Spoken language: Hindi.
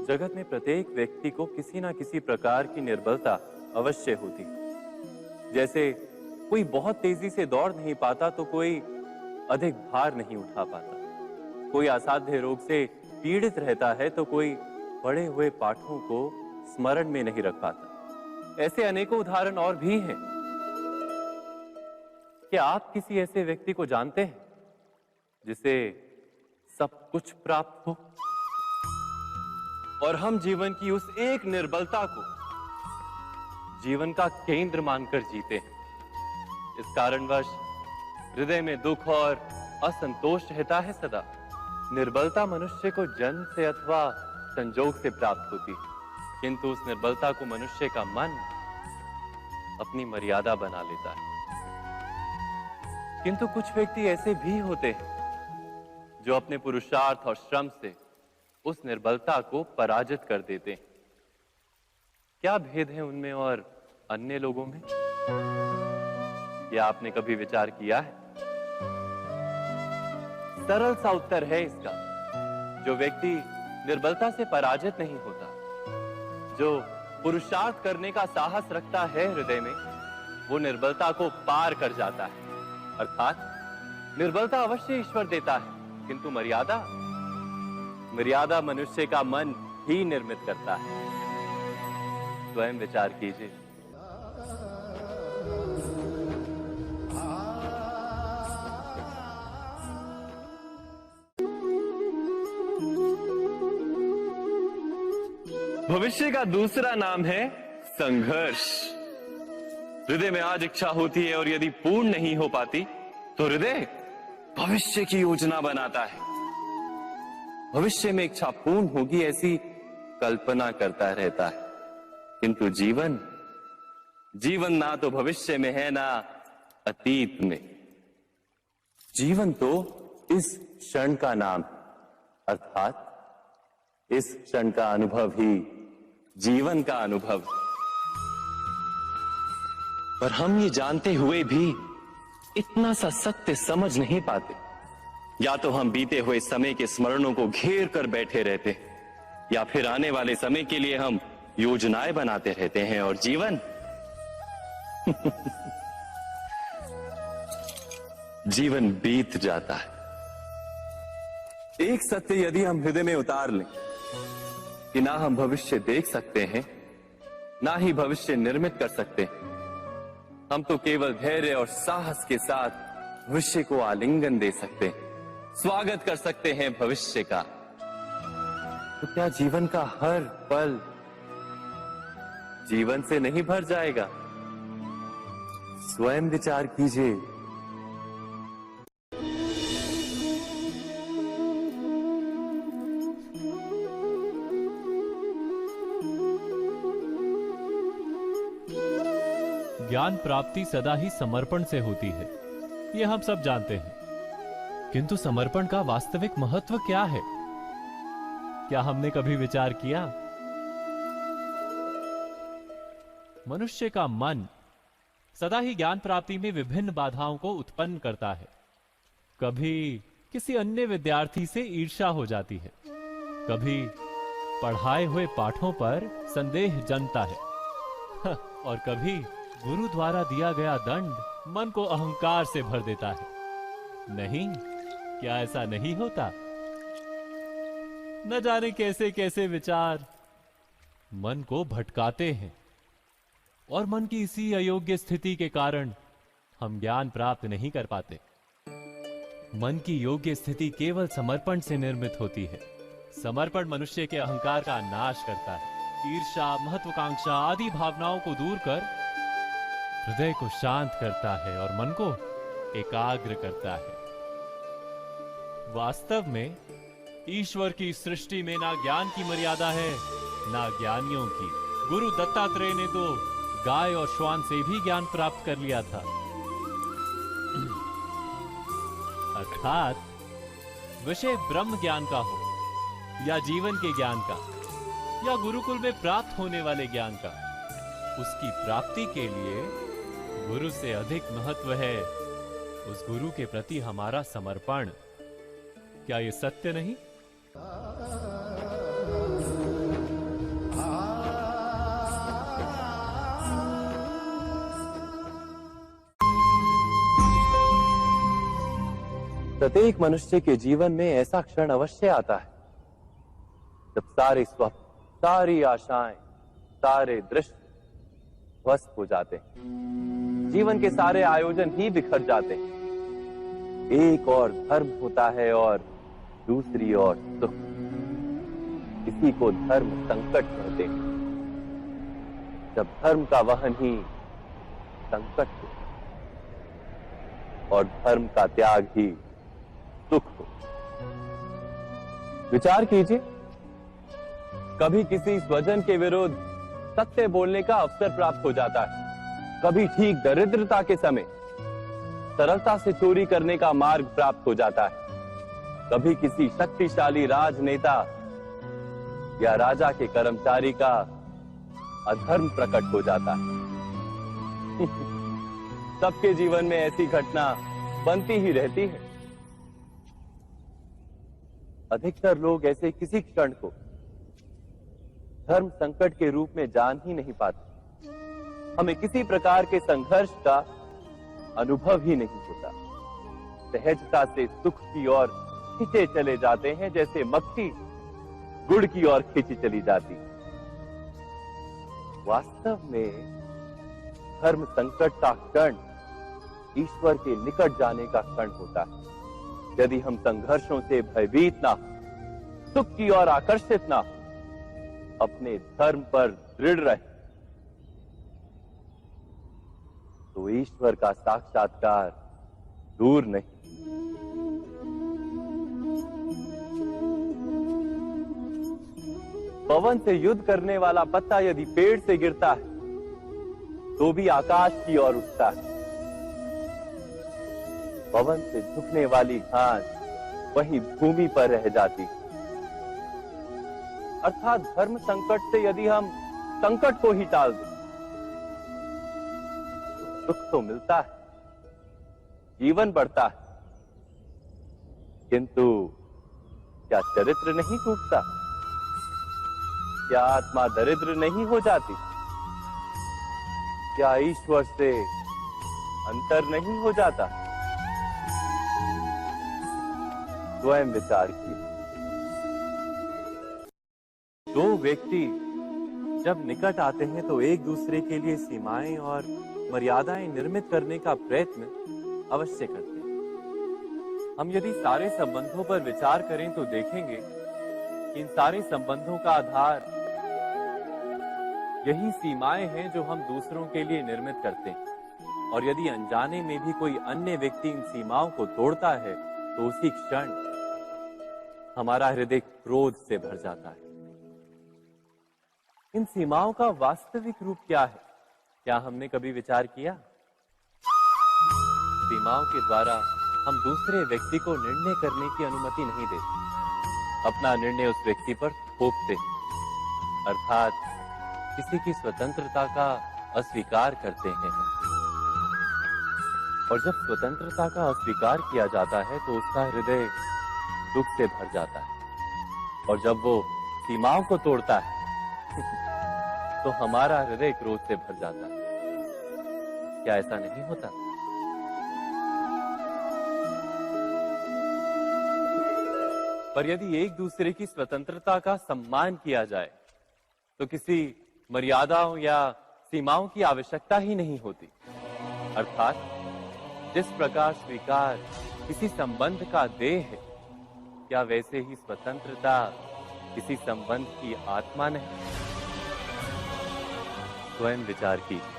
जगत में प्रत्येक व्यक्ति को किसी ना किसी प्रकार की निर्बलता अवश्य होती है। जैसे कोई बहुत तेजी से दौड़ नहीं पाता तो कोई अधिक भार नहीं उठा पाता, कोई असाध्य रोग से पीड़ित रहता है तो कोई पढ़े हुए पाठों को स्मरण में नहीं रख पाता। ऐसे अनेकों उदाहरण और भी हैं। क्या आप किसी ऐसे व्यक्ति को जानते हैं जिसे सब कुछ प्राप्त हो और हम जीवन की उस एक निर्बलता को जीवन का केंद्र मानकर जीते हैं? इस कारणवश हृदय में दुख और असंतोष रहता है सदा। निर्बलता मनुष्य को जन्म से अथवा संजोग से प्राप्त होती है, किंतु उस निर्बलता को मनुष्य का मन अपनी मर्यादा बना लेता है। किंतु कुछ व्यक्ति ऐसे भी होते हैं जो अपने पुरुषार्थ और श्रम से उस निर्बलता को पराजित कर देते हैं। क्या भेद है उनमें और अन्य लोगों में? क्या आपने कभी विचार किया है? सरल सा उत्तर है इसका। जो व्यक्ति निर्बलता से पराजित नहीं होता, जो पुरुषार्थ करने का साहस रखता है हृदय में, वो निर्बलता को पार कर जाता है। अर्थात निर्बलता अवश्य ईश्वर देता है, किंतु मर्यादा मनुष्य का मन ही निर्मित करता है। स्वयं विचार कीजिए। भविष्य का दूसरा नाम है संघर्ष। हृदय में आज इच्छा होती है और यदि पूर्ण नहीं हो पाती तो हृदय भविष्य की योजना बनाता है। भविष्य में इच्छा पूर्ण होगी ऐसी कल्पना करता रहता है, किंतु जीवन ना तो भविष्य में है ना अतीत में। जीवन तो इस क्षण का नाम, अर्थात इस क्षण का अनुभव ही जीवन का अनुभव। पर हम ये जानते हुए भी इतना सा सत्य समझ नहीं पाते। या तो हम बीते हुए समय के स्मरणों को घेर कर बैठे रहते हैं, या फिर आने वाले समय के लिए हम योजनाएं बनाते रहते हैं और जीवन जीवन बीत जाता है। एक सत्य यदि हम हृदय में उतार लें कि ना हम भविष्य देख सकते हैं, ना ही भविष्य निर्मित कर सकते हैं, हम तो केवल धैर्य और साहस के साथ भविष्य को आलिंगन दे सकते हैं, स्वागत कर सकते हैं भविष्य का। तो क्या जीवन का हर पल जीवन से नहीं भर जाएगा? स्वयं विचार कीजिए। ज्ञान प्राप्ति सदा ही समर्पण से होती है, ये हम सब जानते हैं। किंतु समर्पण का वास्तविक महत्व क्या है? क्या हमने कभी विचार किया? मनुष्य का मन सदा ही ज्ञान प्राप्ति में विभिन्न बाधाओं को उत्पन्न करता है। कभी किसी अन्य विद्यार्थी से ईर्ष्या हो जाती है, कभी पढ़ाए हुए पाठों पर संदेह जन्मता है और कभी गुरु द्वारा दिया गया दंड मन को अहंकार से भर देता है। नहीं, क्या ऐसा नहीं होता? न जाने कैसे कैसे विचार मन को भटकाते हैं और मन की इसी अयोग्य स्थिति के कारण हम ज्ञान प्राप्त नहीं कर पाते। मन की योग्य स्थिति केवल समर्पण से निर्मित होती है। समर्पण मनुष्य के अहंकार का नाश करता है। ईर्ष्या, महत्वाकांक्षा आदि भावनाओं को दूर कर हृदय को शांत करता है और मन को एकाग्र करता है। वास्तव में ईश्वर की सृष्टि में ना ज्ञान की मर्यादा है, ना ज्ञानियों की। गुरु दत्तात्रेय ने तो गाय और श्वान से भी ज्ञान प्राप्त कर लिया था। अर्थात विषय ब्रह्म ज्ञान का हो या जीवन के ज्ञान का या गुरुकुल में प्राप्त होने वाले ज्ञान का, उसकी प्राप्ति के लिए गुरु से अधिक महत्व है उस गुरु के प्रति हमारा समर्पण, क्या ये सत्य नहीं? प्रत्येक मनुष्य के जीवन में ऐसा क्षण अवश्य आता है जब सारे स्वप्न, सारी आशाएं, सारे दृश्य ध्वस्त हो जाते हैं। जीवन के सारे आयोजन ही बिखर जाते हैं। एक और धर्म होता है और दूसरी ओर सुख। किसी को धर्म संकट कहते हैं। जब धर्म का वहन ही संकट हो और धर्म का त्याग ही सुख हो। विचार कीजिए, कभी किसी स्वजन के विरुद्ध सत्य बोलने का अवसर प्राप्त हो जाता है, कभी ठीक दरिद्रता के समय सरलता से चोरी करने का मार्ग प्राप्त हो जाता है, कभी किसी शक्तिशाली राजनेता या राजा के कर्मचारी का अधर्म प्रकट हो जाता है। सबके जीवन में ऐसी घटना बनती ही रहती है। अधिकतर लोग ऐसे किसी क्षण को धर्म संकट के रूप में जान ही नहीं पाते। हमें किसी प्रकार के संघर्ष का अनुभव ही नहीं होता। सहजता से सुख की ओर खींचे चले जाते हैं, जैसे मक्खी गुड़ की ओर खींची चली जाती। वास्तव में धर्म संकट का क्षण ईश्वर के निकट जाने का क्षण होता है। यदि हम संघर्षों से भयभीत ना हो, सुख की ओर आकर्षित ना हो, अपने धर्म पर दृढ़ रहे, तो ईश्वर का साक्षात्कार दूर नहीं। पवन से युद्ध करने वाला पत्ता यदि पेड़ से गिरता है तो भी आकाश की ओर उठता है। पवन से झुकने वाली घास वहीं भूमि पर रह जाती। अर्थात धर्म संकट से यदि हम संकट को ही टाल दें तो सुख तो मिलता है, जीवन बढ़ता है, किंतु क्या चरित्र नहीं टूटता? क्या आत्मा दरिद्र नहीं हो जाती? क्या ईश्वर से अंतर नहीं हो जाता? स्वयं विचार किए। दो व्यक्ति जब निकट आते हैं तो एक दूसरे के लिए सीमाएं और मर्यादाएं निर्मित करने का प्रयत्न अवश्य करते हैं। हम यदि सारे संबंधों पर विचार करें तो देखेंगे कि इन सारे संबंधों का आधार यही सीमाएं हैं जो हम दूसरों के लिए निर्मित करते हैं। और यदि अनजाने में भी कोई अन्य व्यक्ति इन सीमाओं को तोड़ता है तो उसी क्षण हमारा हृदय क्रोध से भर जाता है। इन सीमाओं का वास्तविक रूप क्या है? क्या हमने कभी विचार किया? सीमाओं के द्वारा हम दूसरे व्यक्ति को निर्णय करने की अनुमति नहीं देते। अपना निर्णय उस व्यक्ति पर थोपते, अर्थात किसी की स्वतंत्रता का अस्वीकार करते हैं। और जब स्वतंत्रता का अस्वीकार किया जाता है तो उसका हृदय दुख से भर जाता है। और जब वो सीमाओं को तोड़ता है तो हमारा हृदय क्रोध से भर जाता है। क्या ऐसा नहीं होता? पर यदि एक दूसरे की स्वतंत्रता का सम्मान किया जाए तो किसी मर्यादाओं या सीमाओं की आवश्यकता ही नहीं होती। अर्थात जिस प्रकार स्वीकार किसी संबंध का देह है, क्या वैसे ही स्वतंत्रता किसी संबंध की आत्मा नहीं? स्वयं विचार कीजिए।